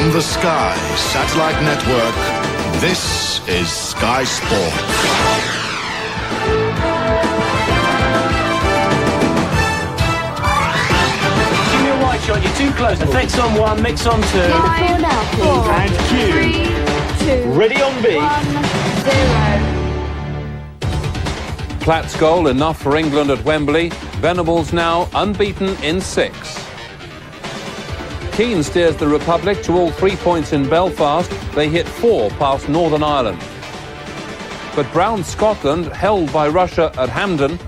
From the Sky Satellite Network, this is Sky Sports. Give me a wide shot, you're too close. Effects on 1, mix on 2. Now, please. And cue. 3, 2, Ready on B. 1, 0. Platt's goal enough for England at Wembley. Venables now unbeaten in 6. Keane steers the Republic to all 3 points in Belfast. They hit 4 past Northern Ireland. But brown Scotland held by Russia at Hampden.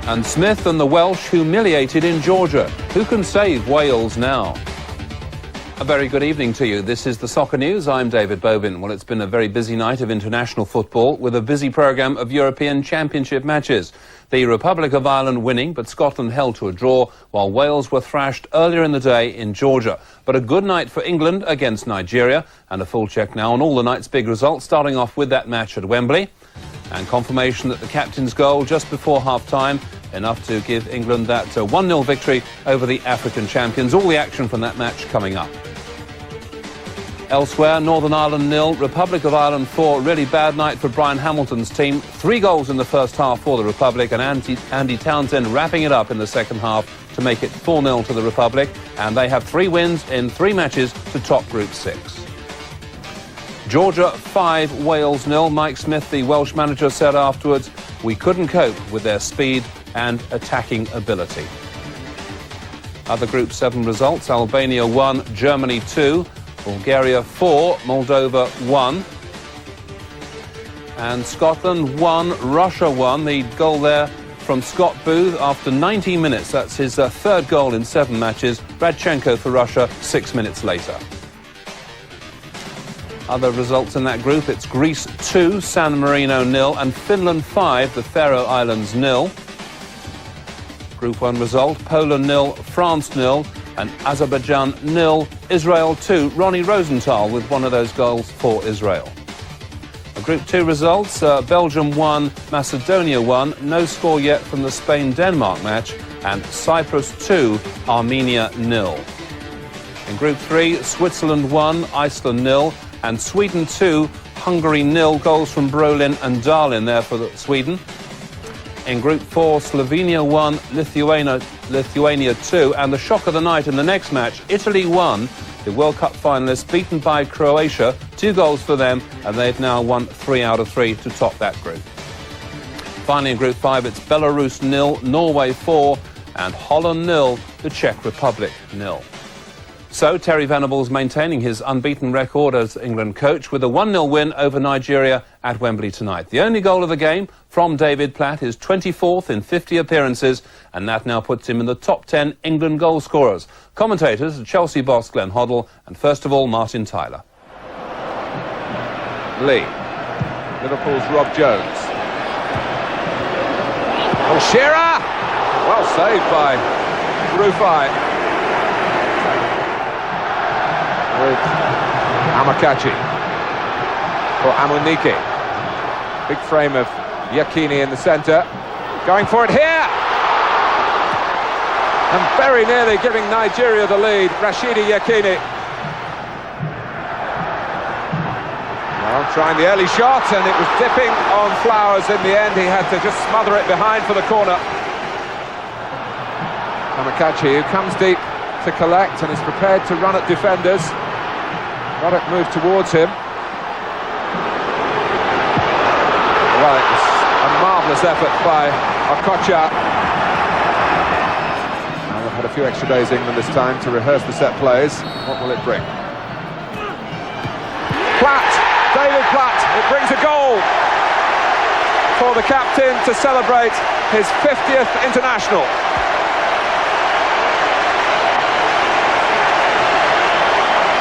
And Smith and the Welsh humiliated in Georgia. Who can save Wales now? A very good evening to you. This is the Soccer News. I'm David Bobin. Well, it's been a very busy night of international football with a busy programme of European Championship matches. The Republic of Ireland winning, but Scotland held to a draw, while Wales were thrashed earlier in the day in Georgia. But a good night for England against Nigeria, and a full check now on all the night's big results, starting off with that match at Wembley. And confirmation that the captain's goal just before half-time, enough to give England that 1-0 victory over the African champions. All the action from that match coming up. Elsewhere, Northern Ireland 0, Republic of Ireland 4. Really bad night for Brian Hamilton's team. 3 goals in the first half for the Republic, and Andy Townsend wrapping it up in the second half to make it 4-0 to the Republic. And they have 3 wins in 3 matches to top Group 6. Georgia 5, Wales 0. Mike Smith, the Welsh manager, said afterwards, "We couldn't cope with their speed and attacking ability." Other Group 7 results: Albania 1, Germany 2. Bulgaria 4, Moldova 1. And Scotland 1, Russia 1. The goal there from Scott Booth after 19 minutes. That's his 3rd goal in 7 matches. Radchenko for Russia 6 minutes later. Other results in that group: it's Greece 2, San Marino 0, and Finland 5, the Faroe Islands 0. Group 1 result: Poland 0, France 0, and Azerbaijan 0, Israel 2. Ronnie Rosenthal with one of those goals for Israel. Group 2 results: Belgium 1, Macedonia 1. No score yet from the Spain-Denmark match, and Cyprus 2, Armenia 0. In Group 3, Switzerland 1, Iceland 0, and Sweden 2, Hungary 0. Goals from Brolin and Dahlin there for Sweden. In Group 4, Slovenia 1, Lithuania 2, and the shock of the night in the next match, Italy 1, the World Cup finalists, beaten by Croatia, 2 goals for them, and they've now won 3 out of 3 to top that group. Finally, in Group 5, it's Belarus 0, Norway 4, and Holland 0, the Czech Republic 0. So, Terry Venables maintaining his unbeaten record as England coach with a 1-0 win over Nigeria at Wembley tonight. The only goal of the game from David Platt is 24th in 50 appearances, and that now puts him in the top 10 England goal scorers. Commentators, Chelsea boss Glenn Hoddle, and first of all, Martin Tyler. Lee. Liverpool's Rob Jones. Oh, Shearer! Well saved by Rufai. With Amakachi for Amunike. Big frame of Iachini in the centre. Going for it here! And very nearly giving Nigeria the lead, Rashidi Iachini. Well, trying the early shot, and it was dipping on Flowers in the end. He had to just smother it behind for the corner. Amakachi, who comes deep to collect and is prepared to run at defenders. Roddick moved towards him. Well, it was a marvellous effort by Okocha. Now they've had a few extra days, England, this time to rehearse the set plays. What will it bring? Platt, David Platt, it brings a goal for the captain to celebrate his 50th international.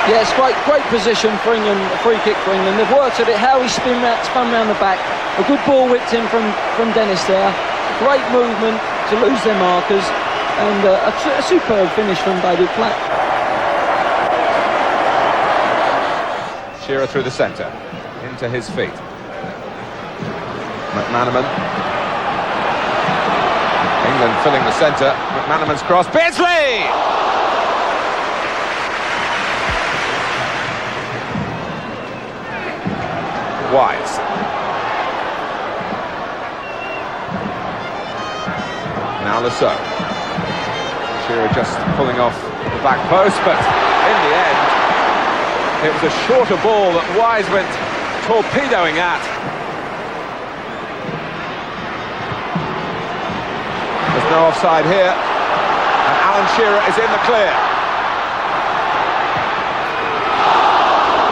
Yes, great position for England, a free kick for England. They've worked at it, how he spun round the back. A good ball whipped in from Dennis there. Great movement to lose their markers, and a superb finish from David Platt. Shearer through the centre, into his feet. McManaman. England filling the centre. McManaman's cross. Beardsley! Wise. Now Lasso. Shearer just pulling off the back post, but in the end, it was a shorter ball that Wise went torpedoing at. There's no offside here, and Alan Shearer is in the clear.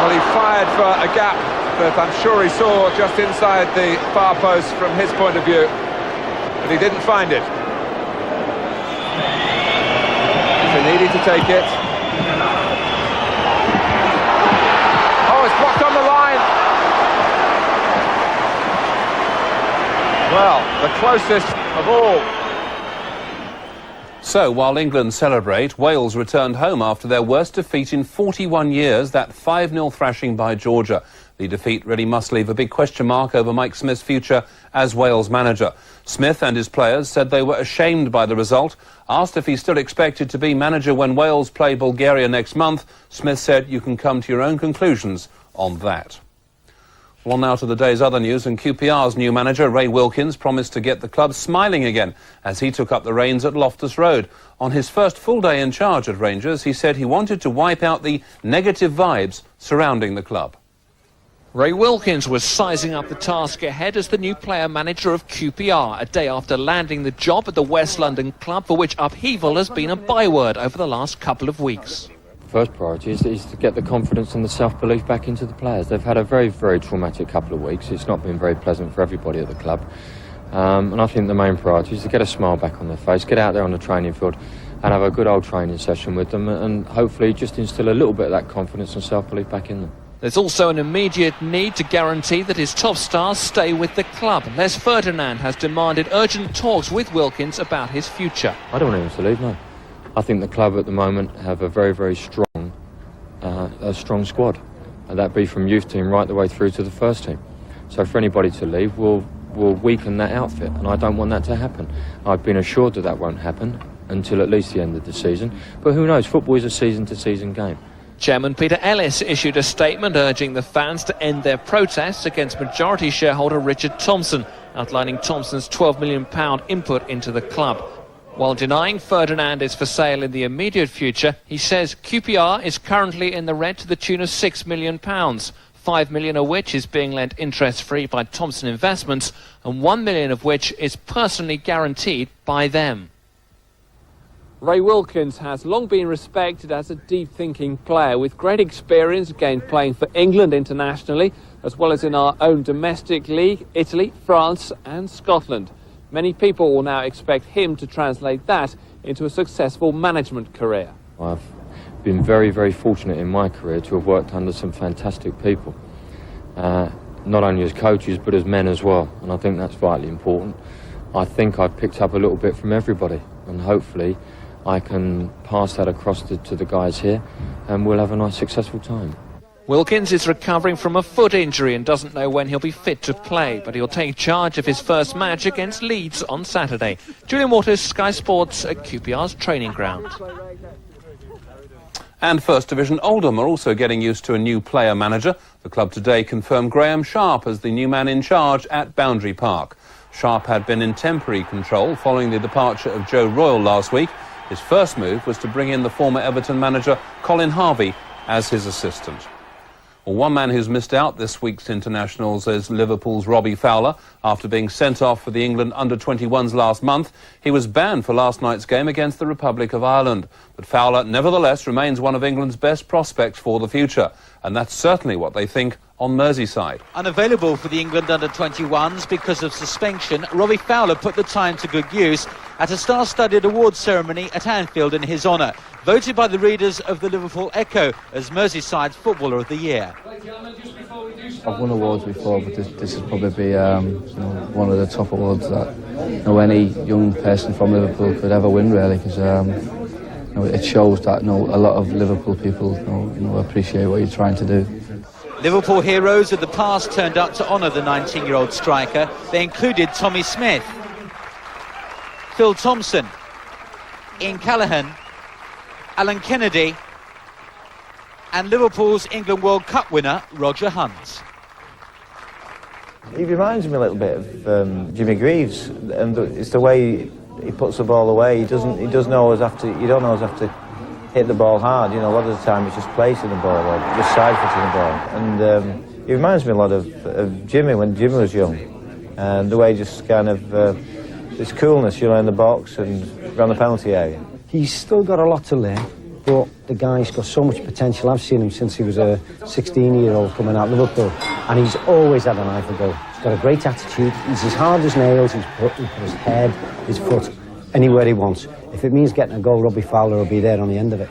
Well, he fired for a gap that I'm sure he saw just inside the far post from his point of view, but he didn't find it. Needed to take it. Oh, it's blocked on the line. Well, the closest of all. So, while England celebrate, Wales returned home after their worst defeat in 41 years, that 5-0 thrashing by Georgia. The defeat really must leave a big question mark over Mike Smith's future as Wales manager. Smith and his players said they were ashamed by the result. Asked if he's still expected to be manager when Wales play Bulgaria next month, Smith said you can come to your own conclusions on that. Well, now to the day's other news, and QPR's new manager, Ray Wilkins, promised to get the club smiling again as he took up the reins at Loftus Road. On his first full day in charge at Rangers, he said he wanted to wipe out the negative vibes surrounding the club. Ray Wilkins was sizing up the task ahead as the new player manager of QPR, a day after landing the job at the West London club, for which upheaval has been a byword over the last couple of weeks. First priority is to get the confidence and the self-belief back into the players. They've had a very, very traumatic couple of weeks. It's not been very pleasant for everybody at the club. And I think the main priority is to get a smile back on their face, get out there on the training field and have a good old training session with them and hopefully just instill a little bit of that confidence and self-belief back in them. There's also an immediate need to guarantee that his top stars stay with the club. Les Ferdinand has demanded urgent talks with Wilkins about his future. I don't want him to leave, no. I think the club at the moment have a very, very strong squad. And that be from youth team right the way through to the first team. So for anybody to leave, we'll weaken that outfit, and I don't want that to happen. I've been assured that that won't happen until at least the end of the season. But who knows, football is a season-to-season game. Chairman Peter Ellis issued a statement urging the fans to end their protests against majority shareholder Richard Thompson, outlining Thompson's £12 million input into the club. While denying Ferdinand is for sale in the immediate future, he says QPR is currently in the red to the tune of £6 million, £5 million of which is being lent interest-free by Thompson Investments, and £1 million of which is personally guaranteed by them. Ray Wilkins has long been respected as a deep-thinking player with great experience gained playing for England internationally, as well as in our own domestic league, Italy, France and Scotland. Many people will now expect him to translate that into a successful management career. I've been very, very fortunate in my career to have worked under some fantastic people, not only as coaches but as men as well, and I think that's vitally important. I think I've picked up a little bit from everybody, and hopefully I can pass that across to the guys here, and we'll have a nice successful time. Wilkins is recovering from a foot injury and doesn't know when he'll be fit to play, but he'll take charge of his first match against Leeds on Saturday. Julian Waters, Sky Sports at QPR's training ground. And First Division Oldham are also getting used to a new player manager. The club today confirmed Graham Sharp as the new man in charge at Boundary Park. Sharp had been in temporary control following the departure of Joe Royle last week. His first move was to bring in the former Everton manager Colin Harvey as his assistant. Well, one man who's missed out this week's internationals is Liverpool's Robbie Fowler. After being sent off for the England under-21s last month, he was banned for last night's game against the Republic of Ireland. But Fowler, nevertheless, remains one of England's best prospects for the future. And that's certainly what they think on Merseyside. Unavailable for the England under-21s because of suspension, Robbie Fowler put the time to good use at a star-studded awards ceremony at Anfield in his honour, voted by the readers of the Liverpool Echo as Merseyside's Footballer of the Year. I've won awards before, but this will probably be one of the top awards that any young person from Liverpool could ever win, really, because it shows that a lot of Liverpool people appreciate what you're trying to do. Liverpool heroes of the past turned up to honour the 19-year-old striker. They included Tommy Smith, Phil Thompson, Ian Callaghan, Alan Kennedy and Liverpool's England World Cup winner Roger Hunt. He reminds me a little bit of Jimmy Greaves, and it's the way he puts the ball away. You don't always have to hit the ball hard. You know, a lot of the time it's just placing the ball or just side-footing the ball. And he reminds me a lot of Jimmy when Jimmy was young, and the way just kind of his coolness, you know, in the box and around the penalty area. He's still got a lot to learn, but the guy's got so much potential. I've seen him since he was a 16-year-old coming out of Liverpool, and he's always had an eye for goal. He's got a great attitude. He's as hard as nails. He put his head, his foot, anywhere he wants. If it means getting a goal, Robbie Fowler will be there on the end of it.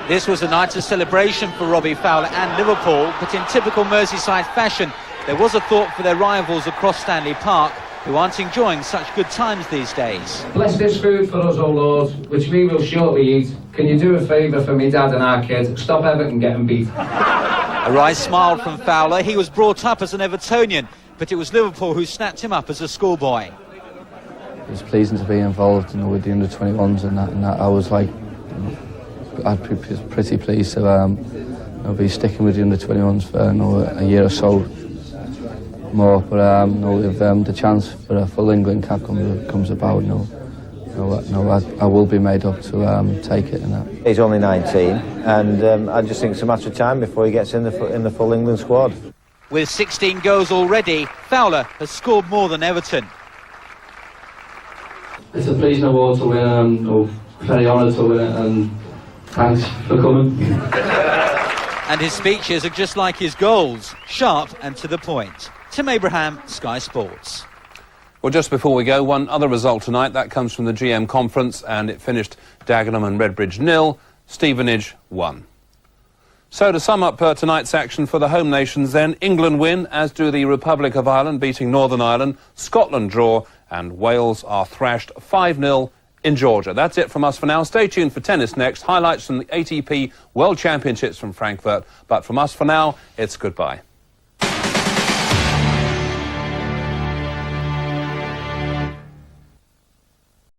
This was a night of celebration for Robbie Fowler and Liverpool, but in typical Merseyside fashion, there was a thought for their rivals across Stanley Park, who aren't enjoying such good times these days. Bless this food for us, O Lord, which we will shortly eat. Can you do a favour for me, Dad and our kid? Stop Everton getting beat. A wry smile from Fowler. He was brought up as an Evertonian, but it was Liverpool who snapped him up as a schoolboy. It was pleasing to be involved, you know, with the under-21s and that. I was like, I'd be pretty pleased to be sticking with the under-21s for a year or so more. But if the chance for a full England cap comes about, I will be made up to take it. And that. He's only 19, and I just think it's a matter of time before he gets in the full England squad. With 16 goals already, Fowler has scored more than Everton. It's a pleasing award to win, very honoured to win it, and thanks for coming. And his speeches are just like his goals, sharp and to the point. Tim Abraham, Sky Sports. Well, just before we go, one other result tonight. That comes from the GM conference, and it finished Dagenham and Redbridge 0, Stevenage 1. So to sum up tonight's action for the home nations then, England win, as do the Republic of Ireland, beating Northern Ireland, Scotland draw, and Wales are thrashed 5-0 in Georgia. That's it from us for now. Stay tuned for tennis next. Highlights from the ATP World Championships from Frankfurt. But from us for now, it's goodbye.